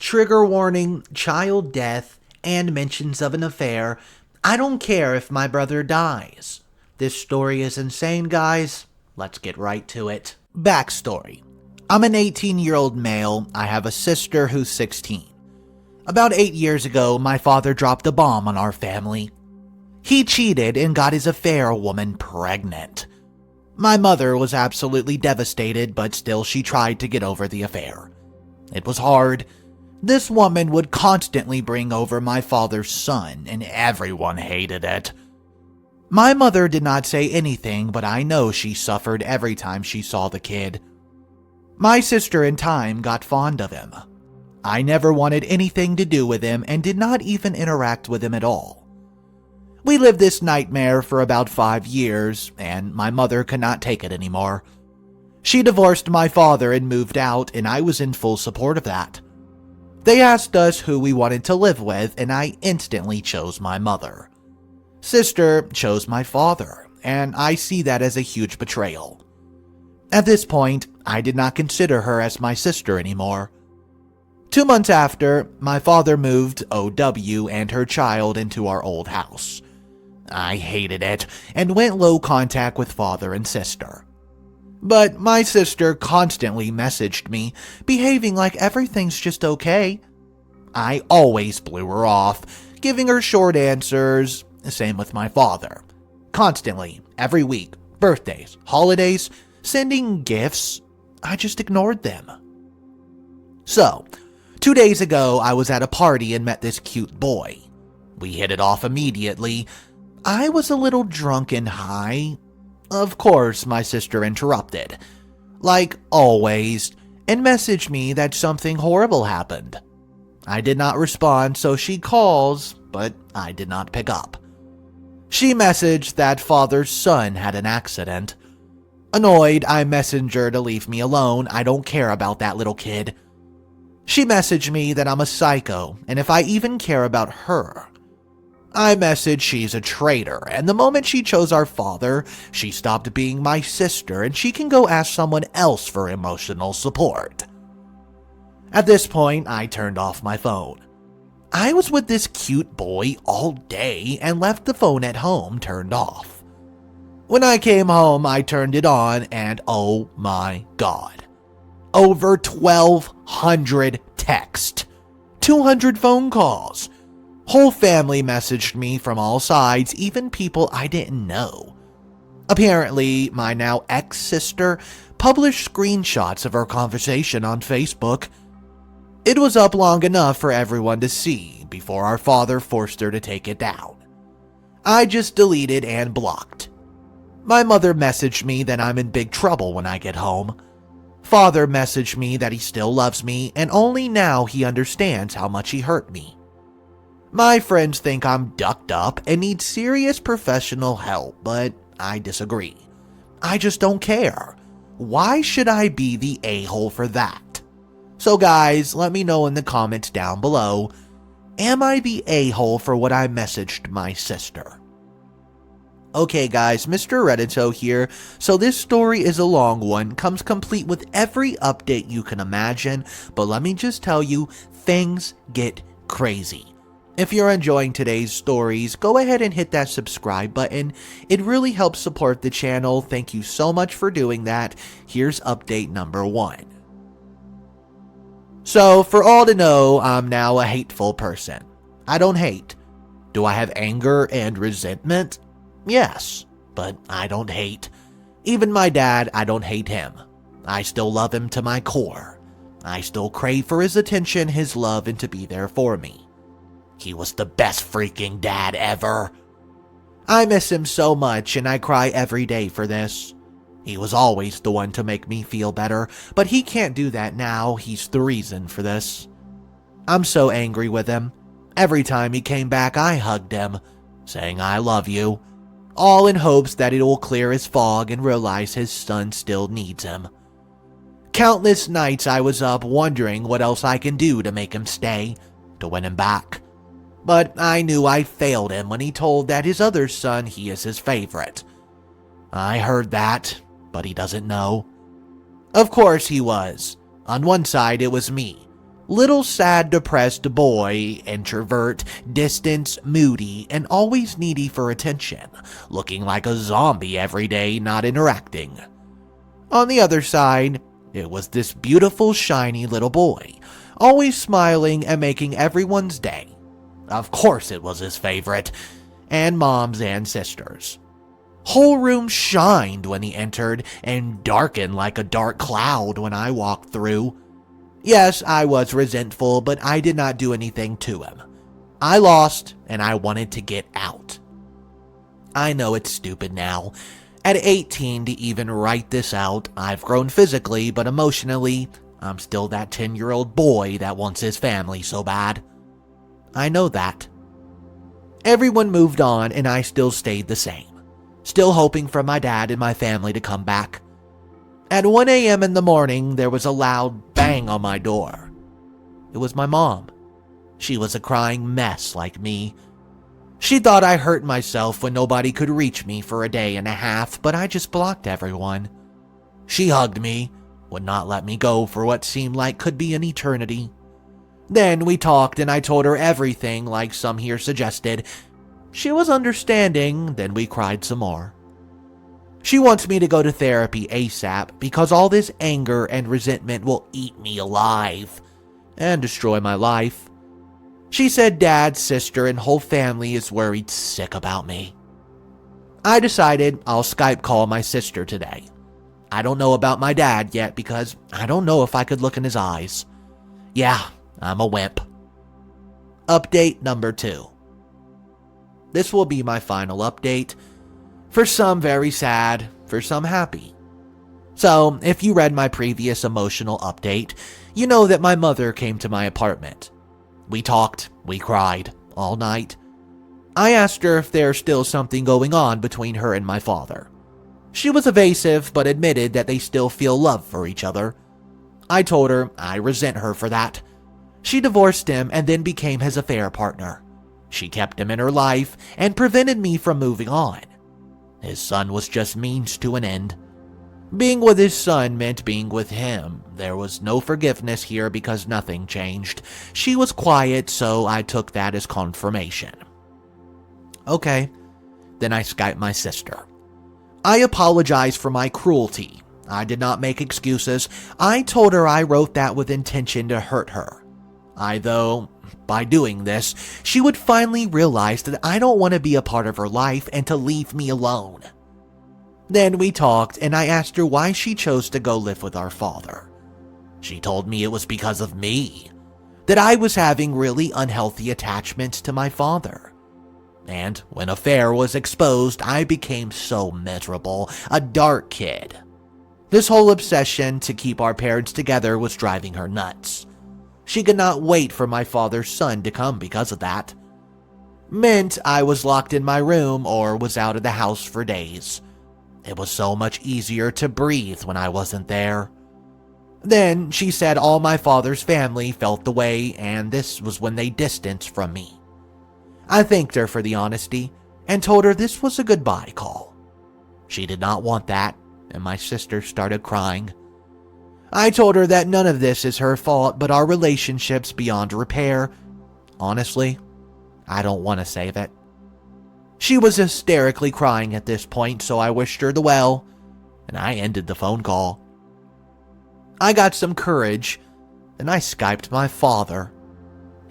Trigger warning, child death, and mentions of an affair. I don't care if my brother dies. This story is insane, guys. Let's get right to it. Backstory. I'm an 18-year-old male. I have a sister who's 16. About 8 years ago, my father dropped a bomb on our family. He cheated and got his affair woman pregnant. My mother was absolutely devastated, but still she tried to get over the affair. It was hard. This woman would constantly bring over my father's son, and everyone hated it. My mother did not say anything, but I know she suffered every time she saw the kid. My sister in time got fond of him. I never wanted anything to do with him and did not even interact with him at all. We lived this nightmare for about 5 years, and my mother could not take it anymore. She divorced my father and moved out, and I was in full support of that. They asked us who we wanted to live with, and I instantly chose my mother. Sister chose my father, and I see that as a huge betrayal. At this point, I did not consider her as my sister anymore. 2 months after, my father moved OW and her child into our old house. I hated it and went low contact with father and sister. But my sister constantly messaged me, behaving like everything's just okay. I always blew her off, giving her short answers. Same with my father. Constantly, every week, birthdays, holidays, sending gifts. I just ignored them. So, 2 days ago, I was at a party and met this cute boy. We hit it off immediately. I was a little drunk and high. Of course, my sister interrupted, like always, and messaged me that something horrible happened. I did not respond, so she calls, but I did not pick up. She messaged that father's son had an accident. Annoyed, I messaged her to leave me alone. I don't care about that little kid. She messaged me that I'm a psycho, and if I even care about her. I messaged she's a traitor, and the moment she chose our father, she stopped being my sister and she can go ask someone else for emotional support. At this point, I turned off my phone. I was with this cute boy all day and left the phone at home turned off. When I came home, I turned it on and oh my god. Over 1,200 texts, 200 phone calls. Whole family messaged me from all sides, even people I didn't know. Apparently, my now ex-sister published screenshots of our conversation on Facebook. It was up long enough for everyone to see before our father forced her to take it down. I just deleted and blocked. My mother messaged me that I'm in big trouble when I get home. Father messaged me that he still loves me and only now he understands how much he hurt me. My friends think I'm ducked up and need serious professional help, but I disagree. I just don't care. Why should I be the a-hole for that? So guys, let me know in the comments down below, am I the a-hole for what I messaged my sister? Okay guys, Mr. Reddito here. So this story is a long one, comes complete with every update you can imagine, but let me just tell you, things get crazy. If you're enjoying today's stories, go ahead and hit that subscribe button. It really helps support the channel. Thank you so much for doing that. Here's update number 1. So, for all to know, I'm now a hateful person. I don't hate. Do I have anger and resentment? Yes, but I don't hate. Even my dad, I don't hate him. I still love him to my core. I still crave for his attention, his love, and to be there for me. He was the best freaking dad ever. I miss him so much and I cry every day for this. He was always the one to make me feel better, but he can't do that now. He's the reason for this. I'm so angry with him. Every time he came back, I hugged him, saying I love you, all in hopes that it will clear his fog and realize his son still needs him. Countless nights I was up wondering what else I can do to make him stay, to win him back. But I knew I failed him when he told that his other son, he is his favorite. I heard that, but he doesn't know. Of course he was. On one side it was me, Little sad, depressed boy, introvert, distant, moody, and always needy for attention, looking like a zombie every day, not interacting. On the other side, it was this beautiful, shiny little boy, always smiling and making everyone's day. Of course it was his favorite, and Mom's and sister's. Whole room shined when he entered and darkened like a dark cloud when I walked through. Yes, I was resentful, but I did not do anything to him. I lost, and I wanted to get out. I know it's stupid now. At 18 to even write this out, I've grown physically, but emotionally, I'm still that 10-year-old boy that wants his family so bad. I know that. Everyone moved on, and I still stayed the same. Still hoping for my dad and my family to come back. At 1 a.m. in the morning, there was a loud bang on my door. It was my mom. She was a crying mess like me. She thought I hurt myself when nobody could reach me for a day and a half, but I just blocked everyone. She hugged me, would not let me go for what seemed like could be an eternity. Then we talked and I told her everything like some here suggested. She was understanding, then we cried some more. She wants me to go to therapy ASAP because all this anger and resentment will eat me alive and destroy my life. She said Dad, sister, and whole family is worried sick about me. I decided I'll Skype call my sister today. I don't know about my dad yet because I don't know if I could look in his eyes. Yeah, I'm a wimp. Update number 2. This will be my final update. For some very sad, for some happy. So, if you read my previous emotional update, you know that my mother came to my apartment. We talked, we cried, all night. I asked her if there's still something going on between her and my father. She was evasive, but admitted that they still feel love for each other. I told her I resent her for that. She divorced him and then became his affair partner. She kept him in her life and prevented me from moving on. His son was just means to an end. Being with his son meant being with him. There was no forgiveness here because nothing changed. She was quiet, so I took that as confirmation. Okay, then I Skyped my sister. I apologized for my cruelty. I did not make excuses. I told her I wrote that with intention to hurt her. Though, by doing this, she would finally realize that I don't want to be a part of her life and to leave me alone. Then we talked and I asked her why she chose to go live with our father. She told me it was because of me, that I was having really unhealthy attachments to my father. And when affair was exposed, I became so miserable, a dark kid. This whole obsession to keep our parents together was driving her nuts. She could not wait for my father's son to come because of that. Meant I was locked in my room or was out of the house for days. It was so much easier to breathe when I wasn't there. Then she said all my father's family felt the way, and this was when they distanced from me. I thanked her for the honesty and told her this was a goodbye call. She did not want that, and my sister started crying. I told her that none of this is her fault, but our relationship's beyond repair. Honestly, I don't want to save it. She was hysterically crying at this point, so I wished her the well, and I ended the phone call. I got some courage, and I Skyped my father.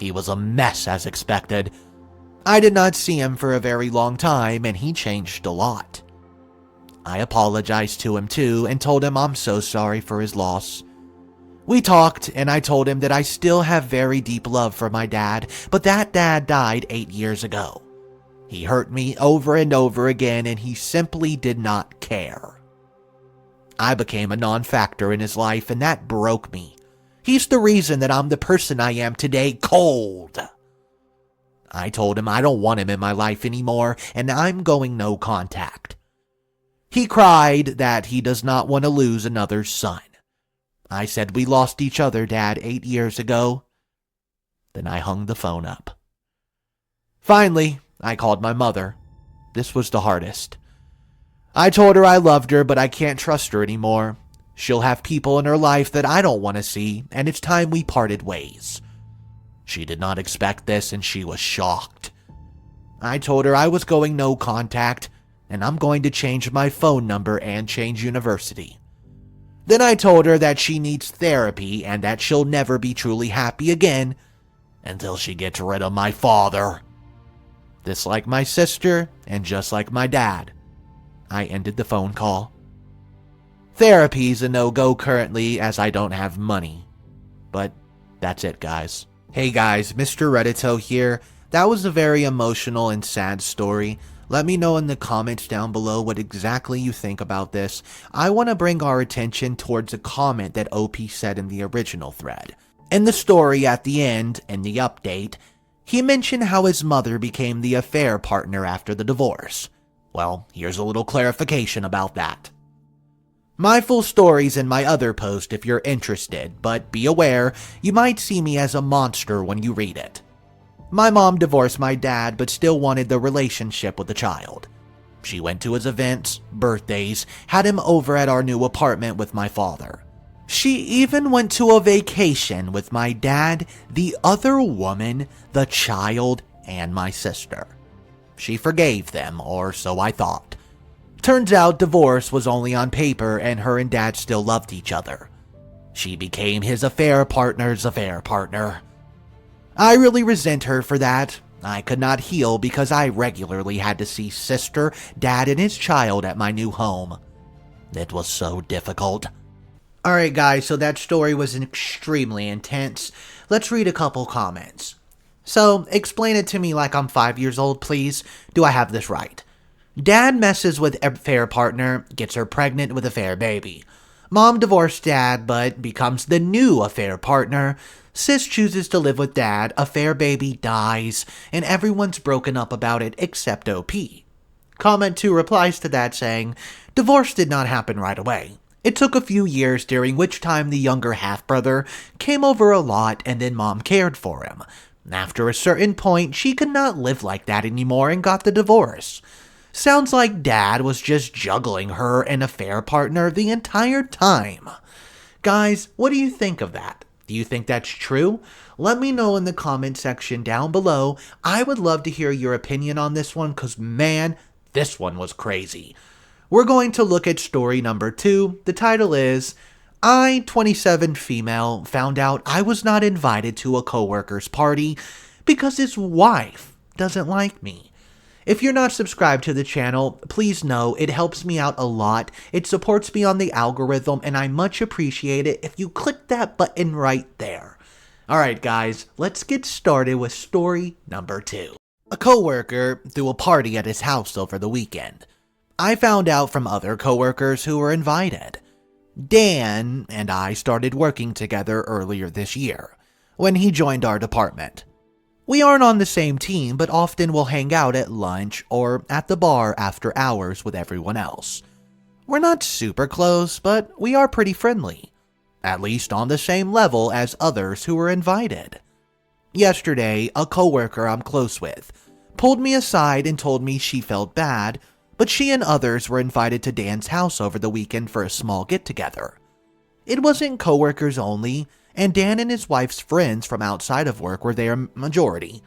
He was a mess as expected. I did not see him for a very long time, and he changed a lot. I apologized to him too and told him I'm so sorry for his loss. We talked and I told him that I still have very deep love for my dad, but that dad died 8 years ago. He hurt me over and over again and he simply did not care. I became a non-factor in his life and that broke me. He's the reason that I'm the person I am today, cold. I told him I don't want him in my life anymore and I'm going no contact. He cried that he does not want to lose another son. I said we lost each other, Dad, 8 years ago. Then I hung the phone up. Finally, I called my mother. This was the hardest. I told her I loved her, but I can't trust her anymore. She'll have people in her life that I don't want to see, and it's time we parted ways." She did not expect this, and she was shocked. I told her I was going no contact, and I'm going to change my phone number and change university. Then I told her that she needs therapy and that she'll never be truly happy again until she gets rid of my father. Just like my sister and just like my dad, I ended the phone call. Therapy's a no-go currently as I don't have money. But that's it, guys. Hey guys, Mr. Reddito here. That was a very emotional and sad story. Let me know in the comments down below what exactly you think about this. I want to bring our attention towards a comment that OP said in the original thread. In the story at the end, in the update, he mentioned how his mother became the affair partner after the divorce. Well, here's a little clarification about that. My full story's in my other post if you're interested, but be aware, you might see me as a monster when you read it. My mom divorced my dad but still wanted the relationship with the child. She went to his events, birthdays, had him over at our new apartment with my father. She even went to a vacation with my dad, the other woman, the child, and my sister. She forgave them, or so I thought. Turns out divorce was only on paper and her and dad still loved each other. She became his affair partner's affair partner. I really resent her for that. I could not heal because I regularly had to see sister, dad, and his child at my new home. It was so difficult. Alright guys, so that story was extremely intense. Let's read a couple comments. So, explain it to me like I'm 5 years old, please. Do I have this right? Dad messes with affair partner, gets her pregnant with affair baby. Mom divorced dad, but becomes the new affair partner. Sis chooses to live with dad, affair baby dies, and everyone's broken up about it except OP. Comment 2 replies to that saying, divorce did not happen right away. It took a few years during which time the younger half-brother came over a lot and then mom cared for him. After a certain point, she could not live like that anymore and got the divorce. Sounds like dad was just juggling her and affair partner the entire time. Guys, what do you think of that? Do you think that's true? Let me know in the comment section down below. I would love to hear your opinion on this one because, man, this one was crazy. We're going to look at story number 2. The title is, I, 27 female, found out I was not invited to a coworker's party because his wife doesn't like me. If you're not subscribed to the channel, please know it helps me out a lot. It supports me on the algorithm, and I much appreciate it if you click that button right there. Alright guys, let's get started with story number 2. A coworker threw a party at his house over the weekend. I found out from other coworkers who were invited. Dan and I started working together earlier this year, when he joined our department. We aren't on the same team, but often we'll hang out at lunch or at the bar after hours with everyone else. We're not super close, but we are pretty friendly, at least on the same level as others who were invited. Yesterday, a coworker I'm close with pulled me aside and told me she felt bad, but she and others were invited to Dan's house over the weekend for a small get-together. It wasn't coworkers only, and Dan and his wife's friends from outside of work were their majority.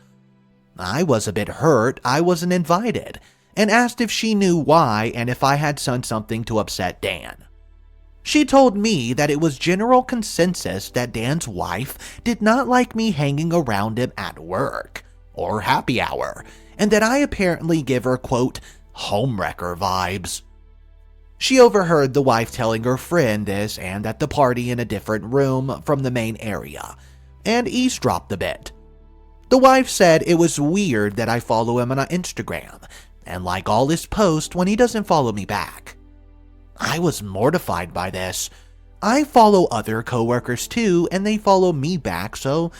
I was a bit hurt I wasn't invited, and asked if she knew why and if I had done something to upset Dan. She told me that it was general consensus that Dan's wife did not like me hanging around him at work, or happy hour, and that I apparently give her, quote, homewrecker vibes. She overheard the wife telling her friend this and at the party in a different room from the main area, and eavesdropped a bit. The wife said it was weird that I follow him on Instagram, and like all his posts when he doesn't follow me back. I was mortified by this. I follow other coworkers too, and they follow me back, so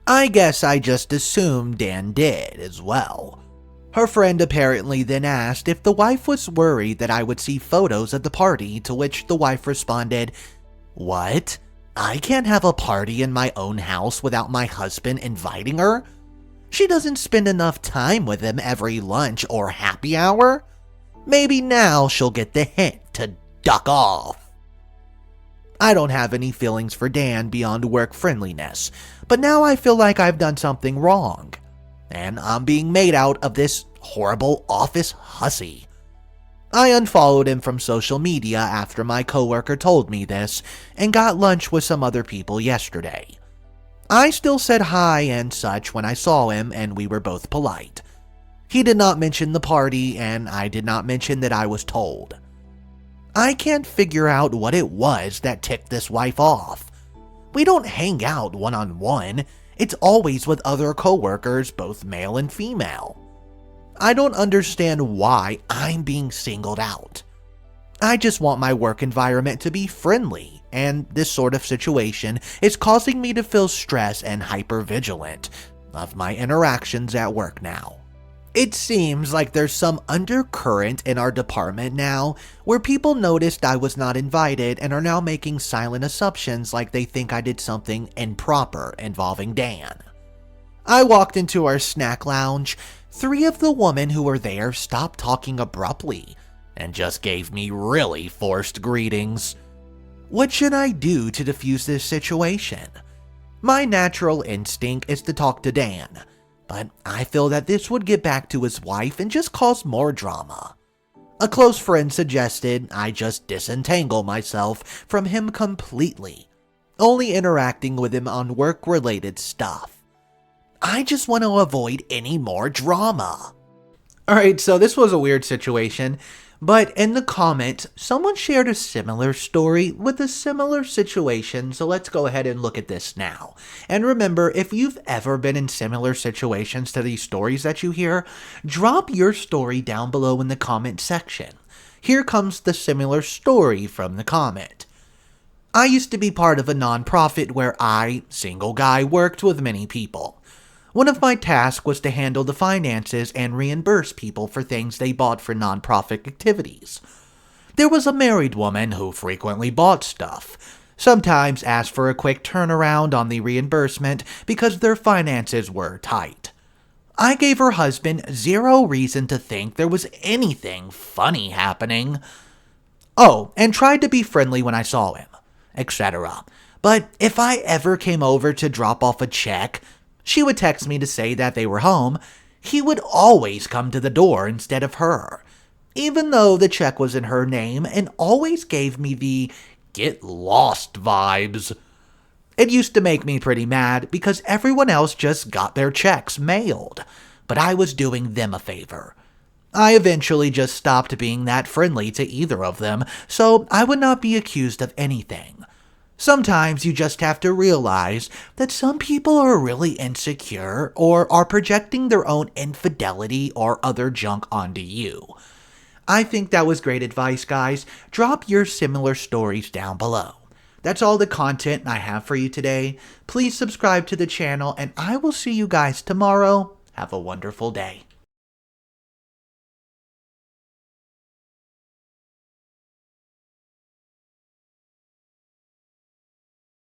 I guess I just assumed Dan did as well. Her friend apparently then asked if the wife was worried that I would see photos at the party, to which the wife responded, "What? I can't have a party in my own house without my husband inviting her? She doesn't spend enough time with him every lunch or happy hour? Maybe now she'll get the hint to duck off." I don't have any feelings for Dan beyond work friendliness, but now I feel like I've done something wrong, and I'm being made out of this horrible office hussy. I unfollowed him from social media after my coworker told me this and got lunch with some other people yesterday. I still said hi and such when I saw him, and we were both polite. He did not mention the party, and I did not mention that I was told. I can't figure out what it was that ticked this wife off. We don't hang out one-on-one. It's always with other coworkers, both male and female. I don't understand why I'm being singled out. I just want my work environment to be friendly, and this sort of situation is causing me to feel stress and hypervigilant of my interactions at work now. It seems like there's some undercurrent in our department now where people noticed I was not invited and are now making silent assumptions like they think I did something improper involving Dan. I walked into our snack lounge. 3 of the women who were there stopped talking abruptly and just gave me really forced greetings. What should I do to defuse this situation? My natural instinct is to talk to Dan, but I feel that this would get back to his wife and just cause more drama. A close friend suggested I just disentangle myself from him completely, only interacting with him on work-related stuff. I just want to avoid any more drama. Alright, so this was a weird situation, but in the comments, someone shared a similar story with a similar situation, so let's go ahead and look at this now. And remember, if you've ever been in similar situations to these stories that you hear, drop your story down below in the comment section. Here comes the similar story from the comment. I used to be part of a nonprofit where I, single guy, worked with many people. One of my tasks was to handle the finances and reimburse people for things they bought for nonprofit activities. There was a married woman who frequently bought stuff, sometimes asked for a quick turnaround on the reimbursement because their finances were tight. I gave her husband zero reason to think there was anything funny happening. Oh, and tried to be friendly when I saw him, etc. But if I ever came over to drop off a check, she would text me to say that they were home. He would always come to the door instead of her, even though the check was in her name, and always gave me the get lost vibes. It used to make me pretty mad because everyone else just got their checks mailed, but I was doing them a favor. I eventually just stopped being that friendly to either of them, so I would not be accused of anything. Sometimes you just have to realize that some people are really insecure or are projecting their own infidelity or other junk onto you. I think that was great advice, guys. Drop your similar stories down below. That's all the content I have for you today. Please subscribe to the channel, and I will see you guys tomorrow. Have a wonderful day.